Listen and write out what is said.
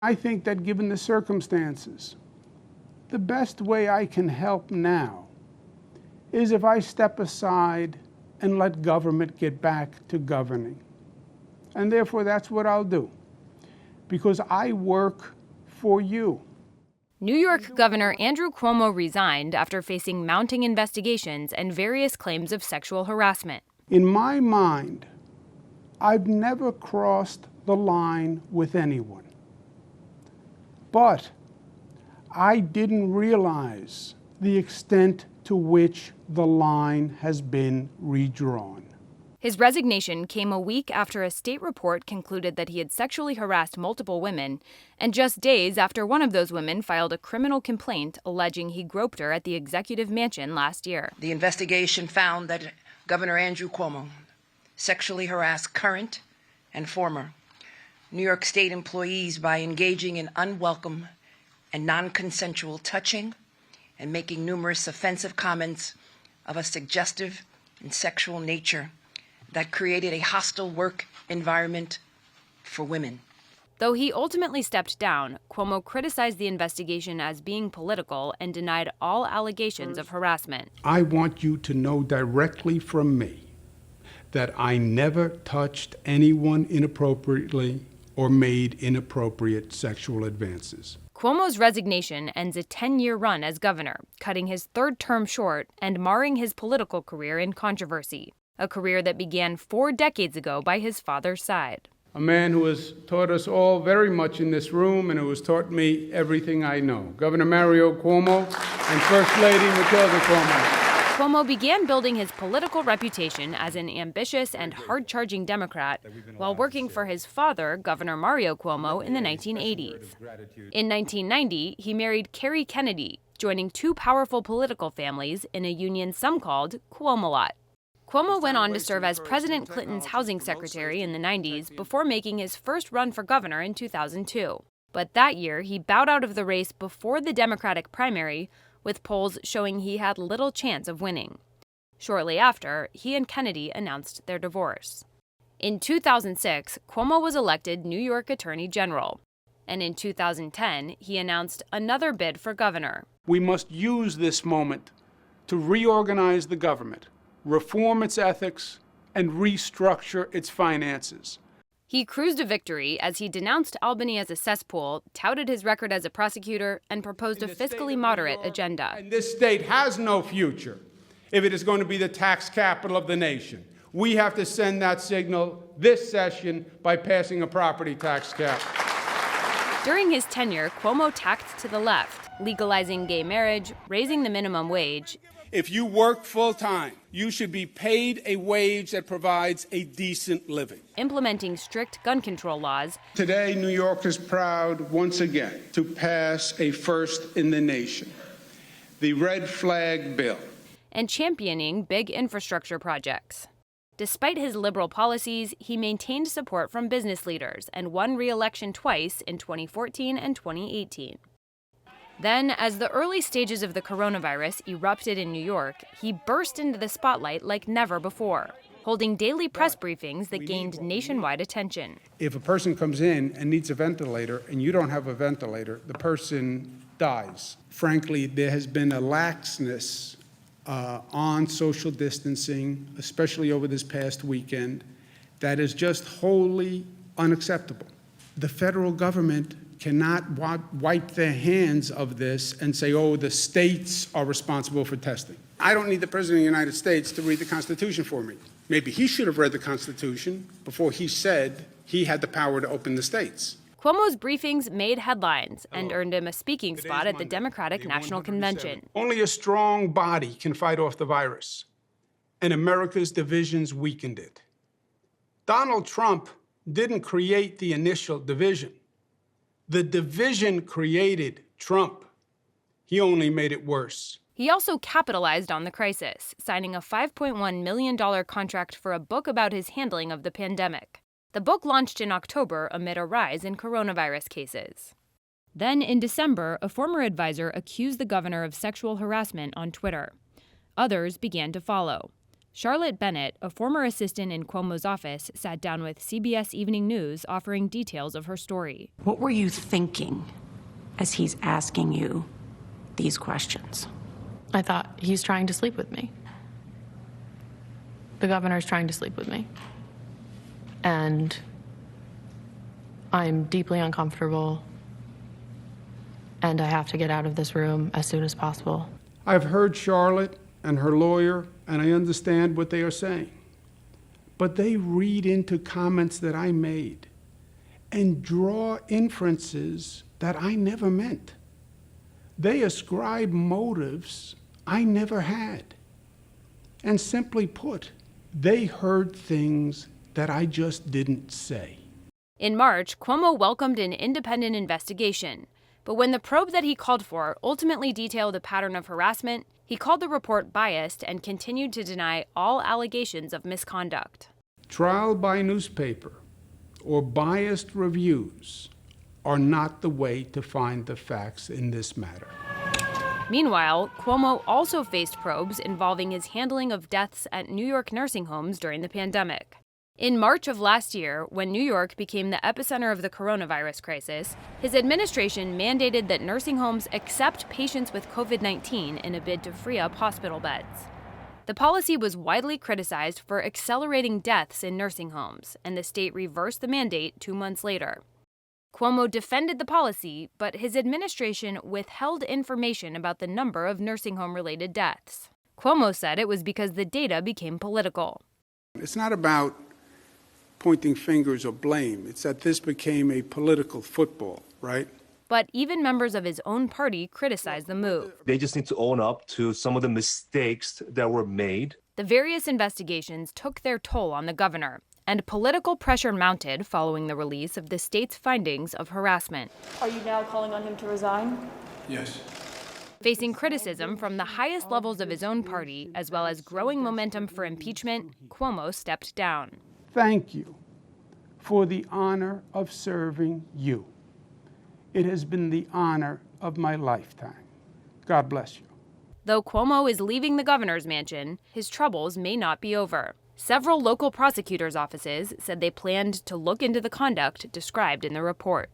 I think that given the circumstances, the best way I can help now is if I step aside and let government get back to governing. And therefore, that's what I'll do, because I work for you. New York Governor Andrew Cuomo resigned after facing mounting investigations and various claims of sexual harassment. In my mind, I've never crossed the line with anyone. But I didn't realize the extent to which the line has been redrawn. His resignation came a week after a state report concluded that he had sexually harassed multiple women, and just days after one of those women filed a criminal complaint alleging he groped her at the executive mansion last year. The investigation found that Governor Andrew Cuomo sexually harassed current and former New York State employees by engaging in unwelcome and non-consensual touching and making numerous offensive comments of a suggestive and sexual nature that created a hostile work environment for women. Though he ultimately stepped down, Cuomo criticized the investigation as being political and denied all allegations of harassment. I want you to know directly from me that I never touched anyone inappropriately or made inappropriate sexual advances. Cuomo's resignation ends a 10-year run as governor, cutting his third term short and marring his political career in controversy, a career that began 4 decades ago by his father's side. A man who has taught us all very much in this room and who has taught me everything I know. Governor Mario Cuomo and First Lady Matilda Cuomo. Cuomo began building his political reputation as an ambitious and hard-charging Democrat while working for his father, Governor Mario Cuomo, in the 1980s. In 1990, he married Carrie Kennedy, joining 2 powerful political families in a union some called Cuomo-lot. Cuomo went on to serve as President Clinton's housing secretary in the 90s before making his first run for governor in 2002. But that year, he bowed out of the race before the Democratic primary, with polls showing he had little chance of winning. Shortly after, he and Kennedy announced their divorce. In 2006, Cuomo was elected New York Attorney General. And in 2010, he announced another bid for governor. We must use this moment to reorganize the government, reform its ethics, and restructure its finances. He cruised to victory as he denounced Albany as a cesspool, touted his record as a prosecutor, and proposed a fiscally moderate agenda. And this state has no future if it is going to be the tax capital of the nation. We have to send that signal this session by passing a property tax cap. During his tenure, Cuomo tacked to the left, legalizing gay marriage, raising the minimum wage. If you work full-time, you should be paid a wage that provides a decent living. Implementing strict gun control laws. Today, New York is proud once again to pass a first in the nation, the Red Flag Bill. And championing big infrastructure projects. Despite his liberal policies, he maintained support from business leaders and won re-election twice in 2014 and 2018. Then, as the early stages of the coronavirus erupted in New York, he burst into the spotlight like never before, holding daily press briefings that gained nationwide attention. If a person comes in and needs a ventilator and you don't have a ventilator, the person dies. Frankly, there has been a laxness on social distancing, especially over this past weekend, that is just wholly unacceptable. The federal government cannot wipe their hands of this and say, oh, the states are responsible for testing. I don't need the President of the United States to read the Constitution for me. Maybe he should have read the Constitution before he said he had the power to open the states. Cuomo's briefings made headlines and earned him a speaking spot at the Democratic National Convention. Only a strong body can fight off the virus, and America's divisions weakened it. Donald Trump didn't create the initial division. The division created Trump. He only made it worse. He also capitalized on the crisis, signing a $5.1 million contract for a book about his handling of the pandemic. The book launched in October amid a rise in coronavirus cases. Then, in December, a former advisor accused the governor of sexual harassment on Twitter. Others began to follow. Charlotte Bennett, a former assistant in Cuomo's office, sat down with CBS Evening News offering details of her story. What were you thinking as he's asking you these questions? I thought, he's trying to sleep with me. The governor's trying to sleep with me. And I'm deeply uncomfortable, and I have to get out of this room as soon as possible. I've heard Charlotte and her lawyer, and I understand what they are saying. But they read into comments that I made and draw inferences that I never meant. They ascribe motives I never had. And simply put, they heard things that I just didn't say. In March, Cuomo welcomed an independent investigation. But when the probe that he called for ultimately detailed a pattern of harassment, he called the report biased and continued to deny all allegations of misconduct. Trial by newspaper or biased reviews are not the way to find the facts in this matter. Meanwhile, Cuomo also faced probes involving his handling of deaths at New York nursing homes during the pandemic. In March of last year, when New York became the epicenter of the coronavirus crisis, his administration mandated that nursing homes accept patients with COVID-19 in a bid to free up hospital beds. The policy was widely criticized for accelerating deaths in nursing homes, and the state reversed the mandate 2 months later. Cuomo defended the policy, but his administration withheld information about the number of nursing home-related deaths. Cuomo said it was because the data became political. It's not about pointing fingers or blame. It's that this became a political football, right? But even members of his own party criticized the move. They just need to own up to some of the mistakes that were made. The various investigations took their toll on the governor, and political pressure mounted following the release of the state's findings of harassment. Are you now calling on him to resign? Yes. Facing criticism from the highest levels of his own party, as well as growing momentum for impeachment, Cuomo stepped down. Thank you for the honor of serving you. It has been the honor of my lifetime. God bless you. Though Cuomo is leaving the governor's mansion, his troubles may not be over. Several local prosecutors' offices said they planned to look into the conduct described in the report.